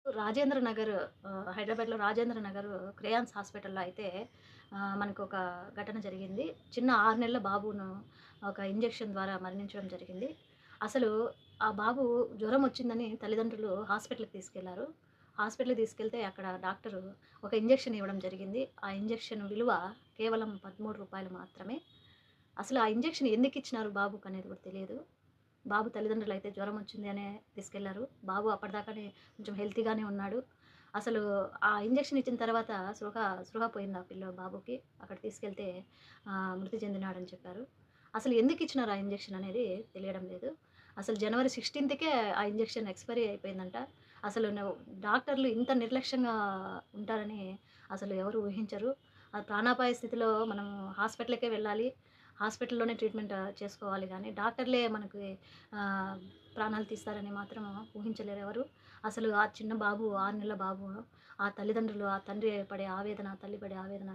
రాజేంద్ర నగర్ హైదరాబాద్‌లో రాజేంద్ర నగర్ క్రేయాన్స్ హాస్పిటల్‌లో అయితే మనకొక ఘటన జరిగింది. చిన్న 6 నెలల బాబును ఒక ఇంజెక్షన్ ద్వారా మరణించడం జరిగింది. అసలు ఆ బాబు జ్వరం వచ్చిందని తల్లిదండ్రులు హాస్పిటల్‌కి తీసుకెళ్లారు. హాస్పిటల్‌కి తీసుకెళ్తే అక్కడ డాక్టరు ఒక ఇంజెక్షన్ ఇవ్వడం జరిగింది. ఆ ఇంజెక్షన్ విలువ కేవలం రూ. 13 మాత్రమే. అసలు ఆ ఇంజెక్షన్ ఎందుకిచ్చినారు బాబుకనేది కూడా తెలియదు. బాబు తల్లిదండ్రులైతే జ్వరం వచ్చింది అనే తీసుకెళ్లారు. బాబు అప్పటిదాకానే కొంచెం హెల్తీగానే ఉన్నాడు. అసలు ఆ ఇంజెక్షన్ ఇచ్చిన తర్వాత స్పృహ పోయింది ఆ బాబుకి. అక్కడికి తీసుకెళ్తే మృతి చెందినాడని చెప్పారు. అసలు ఎందుకిచ్చినారు ఆ ఇంజెక్షన్ అనేది తెలియడం లేదు. అసలు జనవరి 16కే ఆ ఇంజెక్షన్ ఎక్స్‌పైరీ అయిపోయిందంట. అసలు డాక్టర్లు ఇంత నిర్లక్ష్యంగా ఉంటారని అసలు ఎవరు ఊహించరు. ప్రాణాపాయ స్థితిలో మనం హాస్పిటల్‌కే వెళ్ళాలి. హాస్పిటల్‌లోనే ట్రీట్‌మెంట్ చేసుకోవాలి గానీ, డాక్టర్లే మనకి ఆహ్, ప్రాణాలు తీస్తారని మాత్రం ఊహించలేరు ఎవరు. అసలు ఆ చిన్న బాబు 6 నెలల బాబు, ఆ తల్లిదండ్రులు, ఆ తండ్రి పడే ఆవేదన, ఆ తల్లి పడే ఆవేదన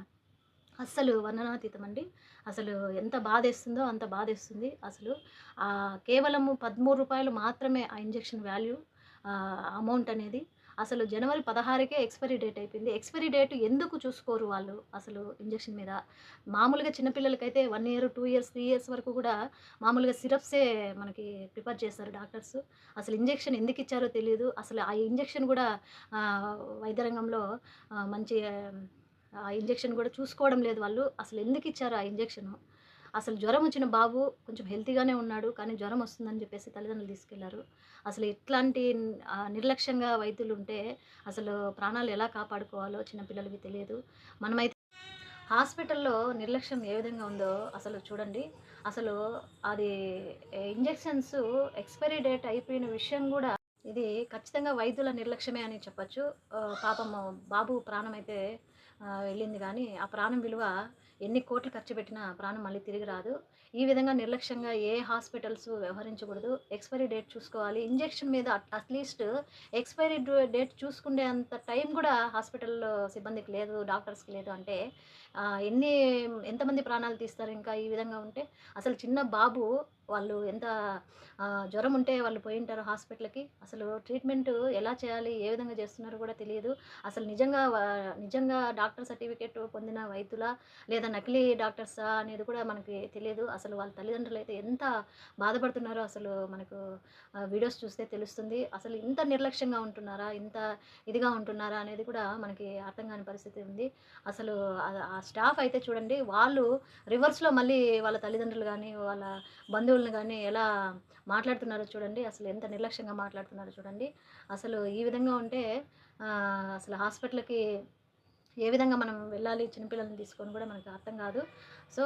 అస్సలు వర్ణనాతీతమండి. అసలు ఎంత బాధేస్తుందో అంత బాధేస్తుంది. అసలు కేవలము రూ. 13 మాత్రమే ఆ ఇంజెక్షన్ వాల్యూ అమౌంట్ అనేది. అసలు జనవరి 16కే ఎక్స్‌పైరీ డేట్ అయిపోయింది. ఎక్స్‌పైరీ డేట్ ఎందుకు చూసుకోరు వాళ్ళు అసలు ఇంజెక్షన్ మీద? మామూలుగా చిన్న పిల్లలకైతే 1 ఇయర్, 2 ఇయర్స్, 3 ఇయర్స్ వరకు కూడా మామూలుగా సిరప్సే మనకి ప్రిఫర్ చేస్తారు డాక్టర్స్. అసలు ఇంజెక్షన్ ఎందుకిచ్చారో తెలీదు. అసలు ఆ ఇంజెక్షన్ గూడా వైద్య రంగంలో మంచి ఆ ఇంజెక్షన్ గూడా చూసుకోవడం లేదు వాళ్ళు. అసలెందుకిచ్చారు ఆ ఇంజెక్షను? అసలు జ్వరమొచ్చిన బాబు కొంచెం హెల్తీగానే ఉన్నాడు. కానీ జ్వరమొస్తుందని జెప్పేసి తల్లిదండ్రులు తీసుకెళ్లారు. అసలు ఇట్లాంటి నిర్లక్ష్యంగా వైద్యులుంటే అసలు ప్రాణాలు ఎలా కాపాడుకోవాలో చిన్న పిల్లలకి తెలియదు. మనమైతే హాస్పిటల్‌లో నిర్లక్ష్యం ఏ విధంగా ఉందో అసలు చూడండి. అసలు అది ఇంజెక్షన్స్ ఎక్స్‌పైరీ డేట్ అయిపోయిన విషయం గూడా ఇది ఖచ్చితంగా వైద్యుల నిర్లక్ష్యమే అని చెప్పొచ్చు. పాపము బాబు ప్రాణమైతే వెళ్ళింది గానీ, ఆ ప్రాణం విలువ ఎన్ని కోట్లు ఖర్చు పెట్టినా ఆ ప్రాణం మళ్ళీ తిరిగి రాదు. ఈ విధంగా నిర్లక్ష్యంగా ఏ హాస్పిటల్స్ వ్యవహరించకూడదు. ఎక్స్‌పైరీ డేట్ చూసుకోవాలి. ఇంజెక్షన్ మీద అట్‌లీస్ట్ ఎక్స్‌పైరీ డేట్ చూసుకునే అంత టైం గూడా హాస్పిటల్‌లో సిబ్బందికి లేదు, డాక్టర్స్‌కి లేదు అంటే ఆహ్, ఎన్ని ఎంతమంది ప్రాణాలు తీస్తారు ఇంకా ఈ విధంగా ఉంటే? అసలు చిన్న బాబు వాళ్ళు ఎంత జ్వరం ఉంటే వాళ్ళు పోయుంటారు హాస్పిటల్‌కి. అసలు ట్రీట్‌మెంటు ఎలా చేయాలి? ఏ విధంగా చేస్తున్నారో కూడా తెలియదు. అసలు నిజంగా డాక్టర్ సర్టిఫికేట్ పొందిన వైద్యులా? లేదా నకిలీ డాక్టర్సా? అనేది కూడా మనకి తెలీదు. అసలు వాళ్ళ తల్లిదండ్రులైతే ఎంత బాధపడుతున్నారో అసలు మనకు వీడియోస్ చూస్తే తెలుస్తుంది. అసలు ఇంత నిర్లక్ష్యంగా ఉంటున్నారా? ఇంత ఇదిగా ఉంటున్నారా? అనేది కూడా మనకి అర్థం కాని పరిస్థితి ఉంది. అసలు ఆ స్టాఫ్ అయితే చూడండి వాళ్ళు రివర్స్‌లో మళ్ళీ వాళ్ళ తల్లిదండ్రులు గాని, వాళ్ళ బంధువులను గాని ఎలా మాట్లాడుతున్నారో చూడండి. అసలు ఎంత నిర్లక్ష్యంగా మాట్లాడుతున్నారో చూడండి. అసలు ఈ విధంగా ఉంటే అసలు హాస్పిటల్‌కి ఏ విధంగా మనం వెళ్ళాలి చిన్న పిల్లల్ని తీసుకొని కూడా మనకు అర్థం కాదు. సో,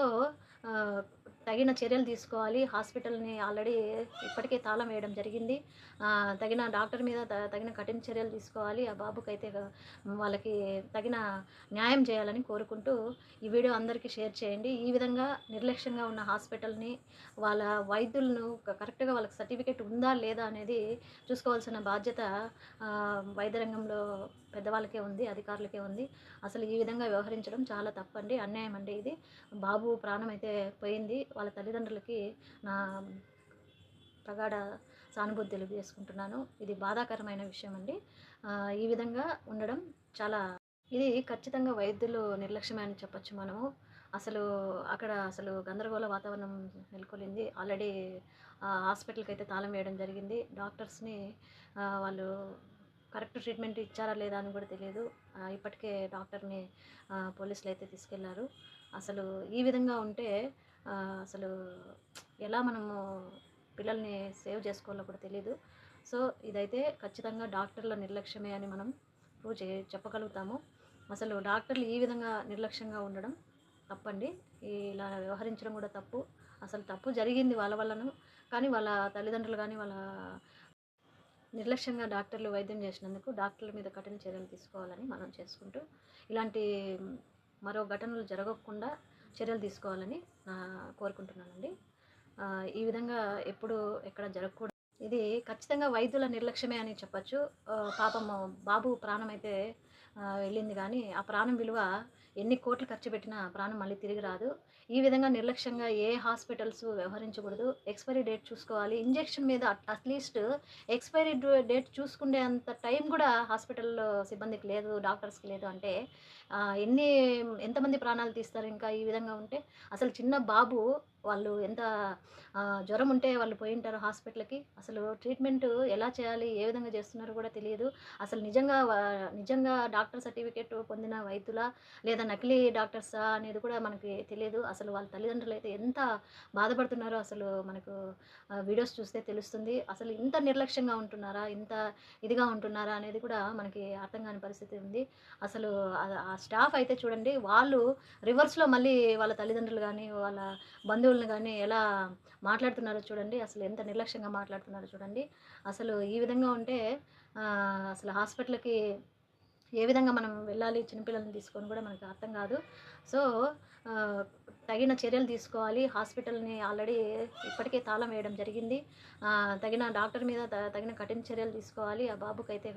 ఆహ్, తగిన చర్యలు తీసుకోవాలి. హాస్పిటల్‌ని ఆల్రెడీ ఇప్పటికే తాళం వేయడం జరిగింది. తగిన డాక్టర్ మీద తగిన కఠిన చర్యలు తీసుకోవాలి. ఆ బాబుకైతే వాళ్ళకి తగిన న్యాయం చేయాలని కోరుకుంటూ ఈ వీడియో అందరికీ షేర్ చేయండి. ఈ విధంగా నిర్లక్ష్యంగా ఉన్న హాస్పిటల్‌ని, వాళ్ళ వైద్యులను కరెక్ట్‌గా వాళ్ళకి సర్టిఫికేట్ ఉందా? లేదా? అనేది చూసుకోవాల్సిన బాధ్యత వైద్య రంగంలో పెద్దవాళ్ళకే ఉంది, అధికారులకే ఉంది. అసలు ఈ విధంగా వ్యవహరించడం చాలా తప్పండి. అన్యాయం అండి ఇది. బాబు ప్రాణమైతే పోయింది. వాళ్ళ తల్లిదండ్రులకి నా ప్రగాఢ సానుభూతి తెలియజేసుకుంటున్నాను. ఇది బాధాకరమైన విషయం అండి. ఈ విధంగా ఉండడం చాలా ఇది ఖచ్చితంగా వైద్యులు నిర్లక్ష్యమే అని చెప్పొచ్చు మనము. అసలు అక్కడ అసలు గందరగోళ వాతావరణం నెలకొలింది. ఆల్రెడీ హాస్పిటల్‌కైతే తాళం వేయడం జరిగింది. డాక్టర్స్‌ని వాళ్ళు కరెక్ట్ ట్రీట్మెంట్ ఇచ్చారా లేదా అని కూడా తెలీదు. ఇప్పటికే డాక్టర్‌ని పోలీసులైతే తీసుకెళ్లారు. అసలు ఈ విధంగా ఉంటే అసలు ఎలా మనము పిల్లల్ని సేవ్ చేసుకోవాలో కూడా తెలీదు. సో, ఇదైతే ఖచ్చితంగా డాక్టర్ల నిర్లక్ష్యమే అని మనం చెప్పగలుగుతాము. అసలు డాక్టర్లు ఈ విధంగా నిర్లక్ష్యంగా ఉండడం తప్పండి. ఇలా వ్యవహరించడం కూడా తప్పు. అసలు తప్పు జరిగింది వాళ్ళ వల్లనూ. కానీ వాళ్ళ తల్లిదండ్రులు గాని, వాళ్ళ నిర్లక్ష్యంగా డాక్టర్లు వైద్యం చేసినందుకు డాక్టర్ల మీద కఠిన చర్యలు తీసుకోవాలని మనం చేసుకుంటూ, ఇలాంటి మరో ఘటనలు జరగకుండా చర్యలు తీసుకోవాలని కోరుకుంటున్నానండి. ఈ విధంగా ఎప్పుడు ఎక్కడ జరగకూడదు. ఇది ఖచ్చితంగా వైద్యుల నిర్లక్ష్యమే అని చెప్పొచ్చు. పాపము బాబు ప్రాణమైతే వెళ్ళింది గానీ, ఆ ప్రాణం విలువ ఎన్ని కోట్లు ఖర్చు పెట్టినా ప్రాణం మళ్ళీ తిరిగి రాదు. ఈ విధంగా నిర్లక్ష్యంగా ఏ హాస్పిటల్స్ వ్యవహరించకూడదు. ఎక్స్‌పైరీ డేట్ చూసుకోవాలి. ఇంజెక్షన్ మీద అట్‌లీస్ట్ ఎక్స్‌పైరీ డేట్ చూసుకునే అంత టైం గూడా హాస్పిటల్‌లో సిబ్బందికి లేదు, డాక్టర్స్‌కి లేదు అంటే ఆహ్, ఎన్ని ఎంతమంది ప్రాణాలు తీస్తారు ఇంకా ఈ విధంగా ఉంటే? అసలు చిన్న బాబు వాళ్ళు ఎంత జ్వరం ఉంటే వాళ్ళు పోయుంటారు హాస్పిటల్‌కి. అసలు ట్రీట్‌మెంట్ ఎలా చేయాలి? ఏ విధంగా చేస్తున్నారో కూడా తెలీదు. అసలు నిజంగా డాక్టర్ సర్టిఫికేట్ పొందిన వైద్యులా? లేదా నకిలీ డాక్టర్సా అనేది కూడా మనకి తెలీదు. అసలు వాళ్ళ తల్లిదండ్రులైతే ఎంత బాధపడుతున్నారో అసలు మనకు వీడియోస్ చూస్తే తెలుస్తుంది. అసలు ఇంత నిర్లక్ష్యంగా ఉంటున్నారా? ఇంత ఇదిగా ఉంటున్నారా? అనేది కూడా మనకి అర్థం కాని పరిస్థితి ఉంది. అసలు ఆ స్టాఫ్ అయితే చూడండి వాళ్ళు రివర్స్‌లో మళ్ళీ వాళ్ళ తల్లిదండ్రులు గాని, వాళ్ళ బంధువుల్ని గాని ఎలా మాట్లాడుతున్నారో చూడండి. అసలు ఎంత నిర్లక్ష్యంగా మాట్లాడుతున్నారో చూడండి. అసలు ఈ విధంగా ఉంటే అసలు హాస్పిటల్‌కి ఏ విధంగా మనం వెళ్ళాలి చిన్న పిల్లల్ని తీసుకొని కూడా మనకు అర్థం కాదు. సో, ఆహ్, తగిన చర్యలు తీసుకోవాలి. హాస్పిటల్‌ని ఆల్రెడీ ఇప్పటికే తాళం వేయడం జరిగింది. తగిన డాక్టర్ మీద తగిన కఠిన చర్యలు తీసుకోవాలి. ఆ బాబుకైతే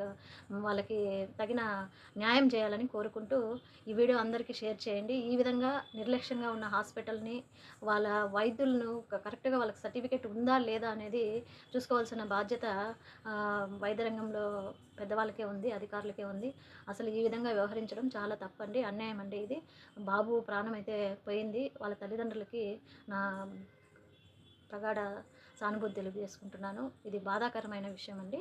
వాళ్ళకి తగిన న్యాయం చేయాలని కోరుకుంటూ ఈ వీడియో అందరికీ షేర్ చేయండి. ఈ విధంగా నిర్లక్ష్యంగా ఉన్న హాస్పిటల్‌ని, వాళ్ళ వైద్యులను కరెక్ట్‌గా వాళ్ళకి సర్టిఫికేట్ ఉందా లేదా అనేది చూసుకోవాల్సిన బాధ్యత వైద్య రంగంలో పెద్దవాళ్ళకే ఉంది, అధికారులకే ఉంది. అసలు ఈ విధంగా వ్యవహరించడం చాలా తప్పండి. అన్యాయం అండి ఇది. బాబు ప్రాణమైతే పోయింది. వాళ్ళ తల్లిదండ్రులకి నా ప్రగాఢ సానుభూతి తెలియజేసుకుంటున్నాను. ఇది బాధాకరమైన విషయం అండి.